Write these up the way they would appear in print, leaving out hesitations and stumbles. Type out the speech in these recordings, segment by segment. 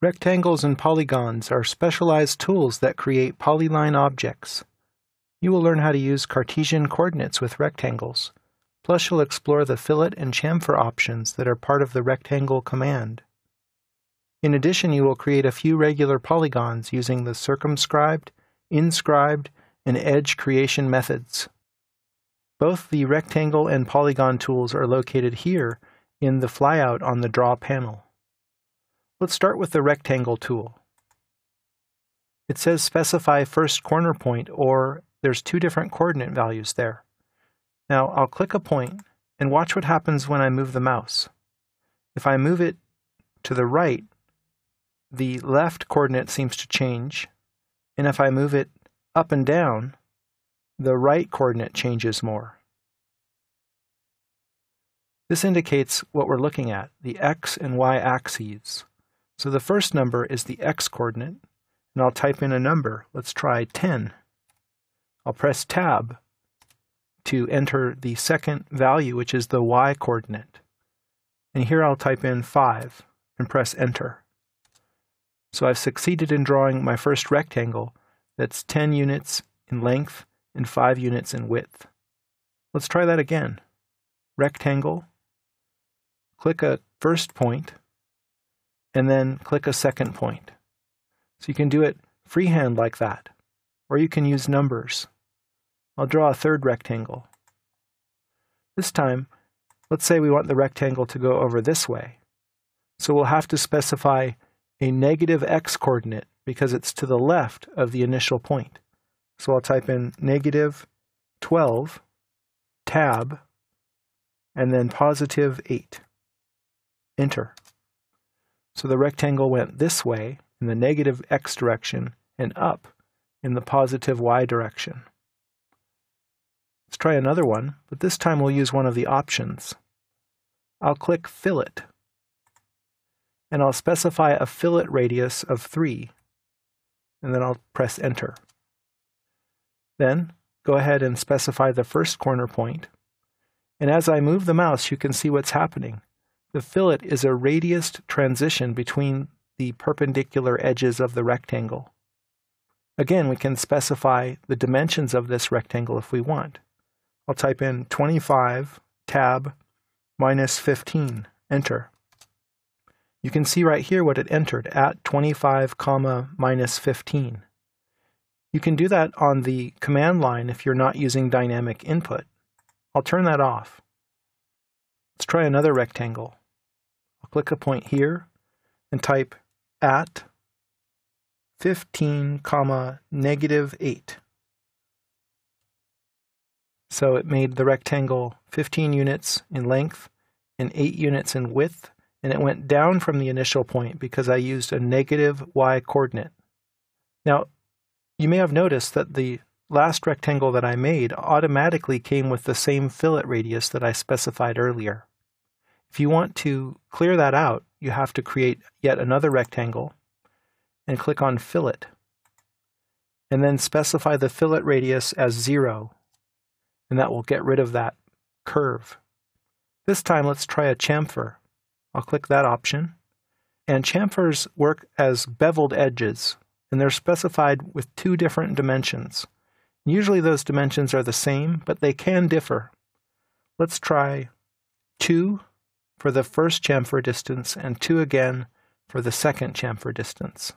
Rectangles and polygons are specialized tools that create polyline objects. You will learn how to use Cartesian coordinates with rectangles. Plus, you'll explore the fillet and chamfer options that are part of the rectangle command. In addition, you will create a few regular polygons using the circumscribed, inscribed, and edge creation methods. Both the rectangle and polygon tools are located here in the flyout on the Draw panel. Let's start with the rectangle tool. It says specify first corner point, or there's two different coordinate values there. Now I'll click a point and watch what happens when I move the mouse. If I move it to the right, the left coordinate seems to change, and if I move it up and down, the right coordinate changes more. This indicates what we're looking at, the x and y axes. So the first number is the x-coordinate, and I'll type in a number. Let's try 10. I'll press Tab to enter the second value, which is the y-coordinate. And here I'll type in 5 and press Enter. So I've succeeded in drawing my first rectangle that's 10 units in length and 5 units in width. Let's try that again. Rectangle, click a first point, and then click a second point. So you can do it freehand like that, or you can use numbers. I'll draw a third rectangle. This time, let's say we want the rectangle to go over this way. So we'll have to specify a negative x-coordinate because it's to the left of the initial point. So I'll type in negative 12, Tab, and then positive 8. Enter. So the rectangle went this way in the negative x direction and up in the positive y direction. Let's try another one, but this time we'll use one of the options. I'll click Fillet, and I'll specify a fillet radius of 3, and then I'll press Enter. Then go ahead and specify the first corner point, and as I move the mouse you can see what's happening. The fillet is a radiused transition between the perpendicular edges of the rectangle. Again, we can specify the dimensions of this rectangle if we want. I'll type in 25, Tab, minus 15, Enter. You can see right here what it entered, at 25, minus 15. You can do that on the command line if you're not using dynamic input. I'll turn that off. Let's try another rectangle. I'll click a point here and type at 15, negative 8. So it made the rectangle 15 units in length and 8 units in width, and it went down from the initial point because I used a negative y coordinate. Now, you may have noticed that the last rectangle that I made automatically came with the same fillet radius that I specified earlier. If you want to clear that out, you have to create yet another rectangle and click on Fillet, and then specify the fillet radius as 0, and that will get rid of that curve. This time let's try a chamfer. I'll click that option, and chamfers work as beveled edges, and they're specified with 2 different dimensions. Usually those dimensions are the same, but they can differ. Let's try 2 for the first chamfer distance and 2 again for the second chamfer distance.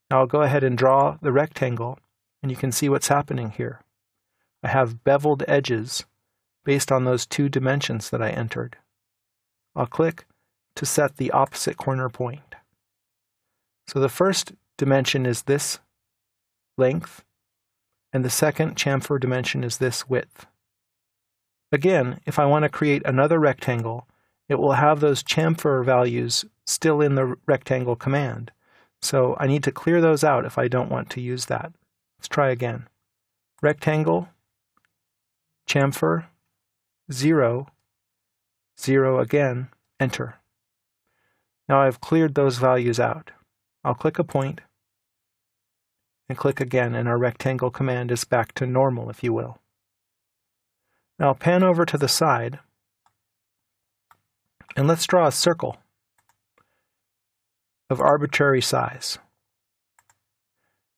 Now I'll go ahead and draw the rectangle, and you can see what's happening here. I have beveled edges based on those 2 dimensions that I entered. I'll click to set the opposite corner point. So the first dimension is this length, and the second chamfer dimension is this width. Again, if I want to create another rectangle, it will have those chamfer values still in the rectangle command. So I need to clear those out if I don't want to use that. Let's try again. Rectangle, chamfer, 0, 0 again, Enter. Now I've cleared those values out. I'll click a point and click again, and our rectangle command is back to normal, if you will. Now I'll pan over to the side, and let's draw a circle. of arbitrary size.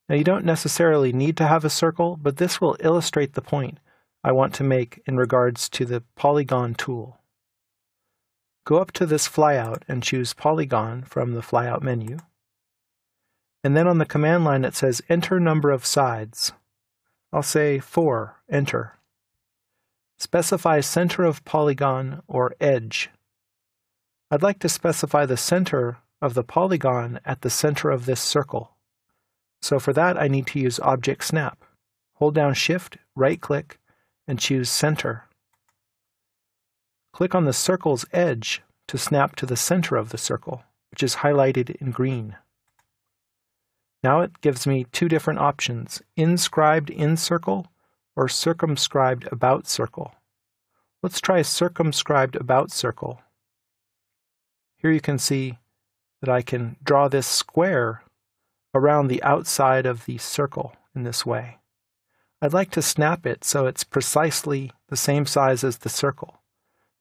Now you don't necessarily need to have a circle, but this will illustrate the point I want to make in regards to the polygon tool. Go up to this flyout and choose Polygon from the flyout menu. And then on the command line it says Enter number of sides. I'll say 4, enter. Specify center of polygon or edge. I'd like to specify the center of the polygon at the center of this circle. So for that I need to use Object Snap. Hold down Shift, right-click, and choose Center. Click on the circle's edge to snap to the center of the circle, which is highlighted in green. Now it gives me two different options, inscribed in circle or circumscribed about circle. Let's try circumscribed about circle. Here you can see that I can draw this square around the outside of the circle in this way. I'd like to snap it so it's precisely the same size as the circle.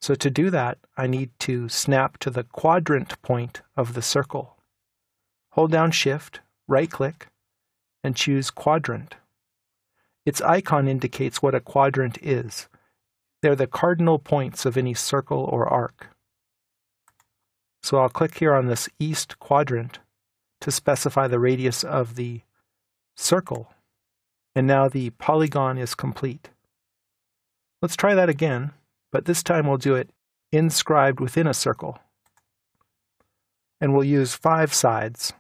So to do that, I need to snap to the quadrant point of the circle. Hold down Shift, right-click, and choose Quadrant. Its icon indicates what a quadrant is. They're the cardinal points of any circle or arc. So I'll click here on this east quadrant to specify the radius of the circle. And now the polygon is complete. Let's try that again, but this time we'll do it inscribed within a circle. And we'll use 5 sides.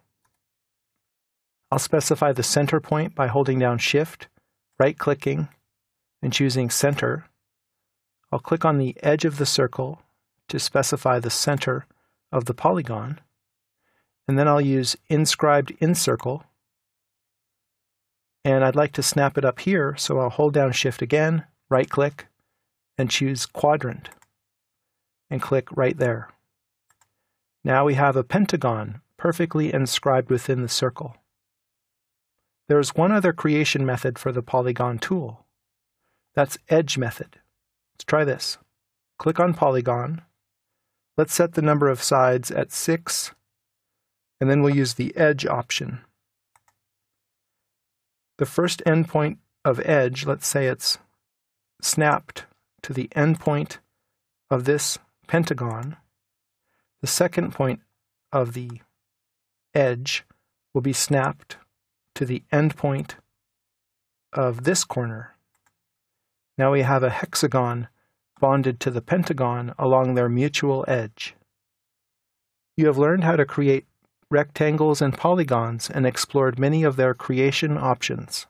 I'll specify the center point by holding down Shift, right-clicking, and choosing Center. I'll click on the edge of the circle to specify the center of the polygon, and then I'll use Inscribed in Circle, and I'd like to snap it up here, so I'll hold down Shift again, right-click, and choose Quadrant, and click right there. Now we have a pentagon perfectly inscribed within the circle. There's one other creation method for the polygon tool. That's Edge method. Let's try this. Click on Polygon. Let's set the number of sides at 6, and then we'll use the Edge option. The first endpoint of edge, let's say it's snapped to the endpoint of this pentagon. The second point of the edge will be snapped to the endpoint of this corner. Now we have a hexagon bonded to the pentagon along their mutual edge. You have learned how to create rectangles and polygons and explored many of their creation options.